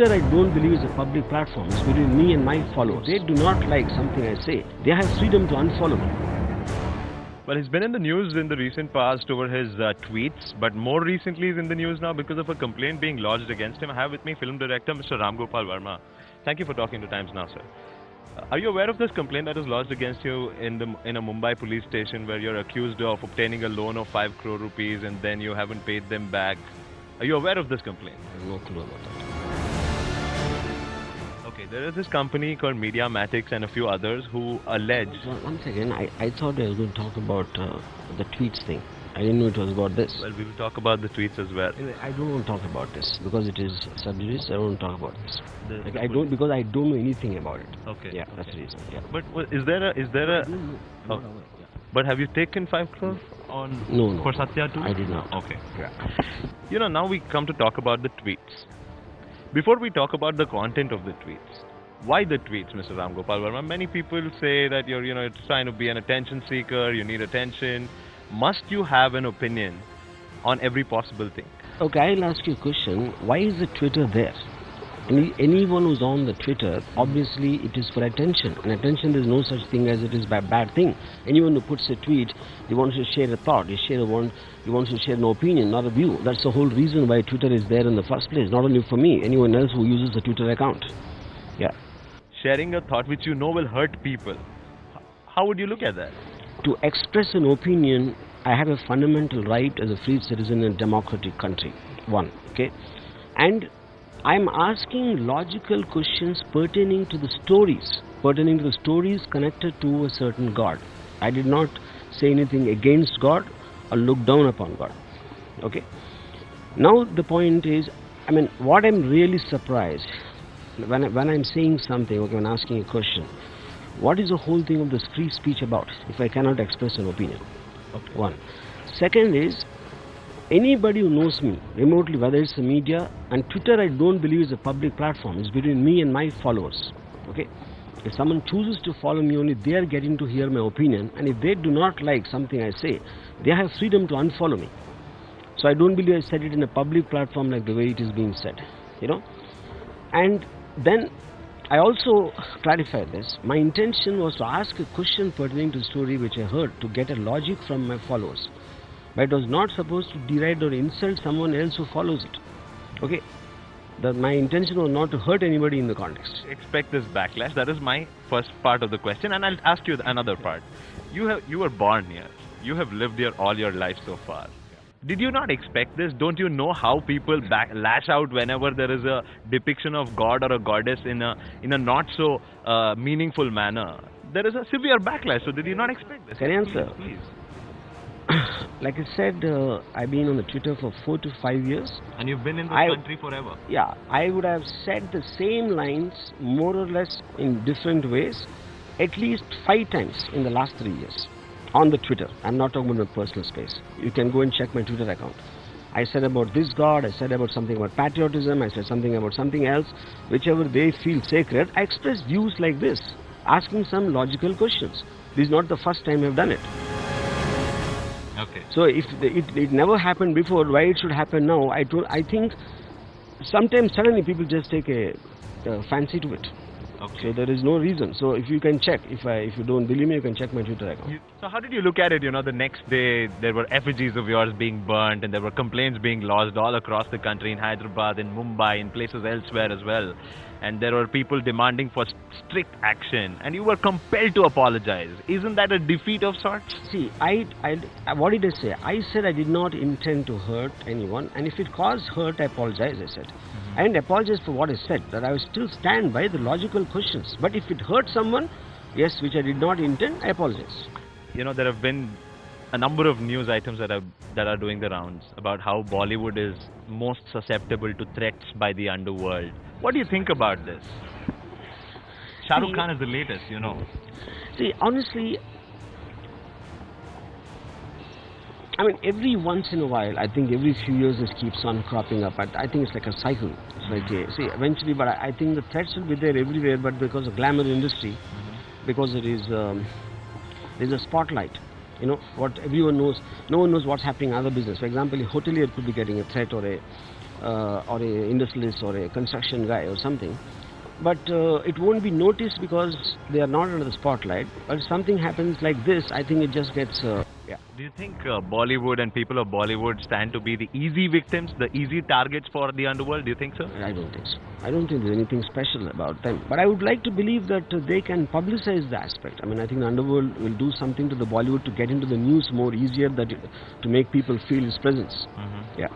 Twitter, I don't believe is a public platform. It's between me and my followers. They do not like something I say. They have freedom to unfollow me. Well, he's been in the news in the recent past over his tweets, but more recently he's in the news now because of a complaint being lodged against him. I have with me film director Mr. Ram Gopal Varma. Thank you for talking to Times Now, sir. Are you aware of this complaint that was lodged against you in a Mumbai police station where you're accused of obtaining a loan of 5 crore rupees and then you haven't paid them back? Are you aware of this complaint? I have no clue about that. Okay, there is this company called Mediamatics and a few others who allege... Once again, I thought I was going to talk about the tweets thing. I didn't know it was about this. Well, we will talk about the tweets as well. Anyway, I don't want to talk about this because it is subjudice. I don't want to talk about this. I don't because I don't know anything about it. Okay. Yeah, that's the reason. Yeah. But is there a... I don't know. Oh. But have you taken 5 crore on No. for Satya too? I did not. Okay. Yeah. You know, now we come to talk about the tweets. Before we talk about the content of the tweets, why the tweets, Mr. Ram Gopal Varma? Many people say that you're trying to be an attention seeker, you need attention. Must you have an opinion on every possible thing? Okay, I'll ask you a question. Why is the Twitter there? Anyone who's on the Twitter, obviously it is for attention. And attention, there's no such thing as it is a bad thing. Anyone who puts a tweet, he wants to share a thought, he wants to share an opinion, not a view. That's the whole reason why Twitter is there in the first place. Not only for me, anyone else who uses the Twitter account. Yeah. Sharing a thought which you know will hurt people. How would you look at that? To express an opinion, I have a fundamental right as a free citizen in a democratic country. One, okay? And I'm asking logical questions pertaining to the stories connected to a certain God. I did not say anything against God or look down upon God. Okay? Now the point is, what I'm really surprised when I'm saying something, okay, when asking a question, what is the whole thing of this free speech about if I cannot express an opinion? Okay. One. Second is, anybody who knows me remotely, whether it's the media, and Twitter I don't believe is a public platform. It's between me and my followers. Okay? If someone chooses to follow me, only they are getting to hear my opinion, and if they do not like something I say, they have freedom to unfollow me. So I don't believe I said it in a public platform like the way it is being said. And then I also clarify this. My intention was to ask a question pertaining to the story which I heard to get a logic from my followers. But it was not supposed to deride or insult someone else who follows it. Okay? My intention was not to hurt anybody in the context. Expect this backlash. That is my first part of the question, and I'll ask you another part. You were born here. You have lived here all your life so far. Did you not expect this? Don't you know how people lash out whenever there is a depiction of God or a goddess in a not so meaningful manner? There is a severe backlash. So did you not expect this? Can I answer? Please. Like I said, I've been on the Twitter for 4 to 5 years. And you've been in this country forever. Yeah, I would have said the same lines more or less in different ways at least 5 times in the last 3 years. On the Twitter. I'm not talking about my personal space. You can go and check my Twitter account. I said about this God, I said about something about patriotism, I said something about something else, whichever they feel sacred. I express views like this, asking some logical questions. This is not the first time I've done it. Okay. So if it never happened before, why it should happen now? I think sometimes suddenly people just take a fancy to it. Okay. So there is no reason. So if you can check, if you don't believe me, you can check my Twitter account. So how did you look at it? The next day there were effigies of yours being burnt and there were complaints being lodged all across the country, in Hyderabad, in Mumbai, in places elsewhere as well. And there were people demanding for strict action, and you were compelled to apologize. Isn't that a defeat of sorts? See, what did I say? I said I did not intend to hurt anyone, and if it caused hurt, I apologize, I said. I didn't apologize for what I said, that I will still stand by the logical questions. But if it hurt someone, yes, which I did not intend, I apologize. There have been a number of news items that are doing the rounds about how Bollywood is most susceptible to threats by the underworld. What do you think about this? Shah Rukh Khan is the latest, See, honestly, every once in a while, I think every few years this keeps on cropping up. I think it's like a cycle. It's like, see, eventually, but I think the threats will be there everywhere, but because of glamour industry, because there's a spotlight. What everyone knows, no one knows what's happening in other business. For example, a hotelier could be getting a threat or or a industrialist or a construction guy or something. But it won't be noticed because they are not under the spotlight. But if something happens like this, I think it just gets yeah. Do you think Bollywood and people of Bollywood stand to be the easy victims, the easy targets for the underworld? Do you think so? I don't think so. I don't think there's anything special about them. But I would like to believe that they can publicize the aspect. I mean, I think the underworld will do something to the Bollywood to get into the news more easier, that to make people feel his presence. Yeah.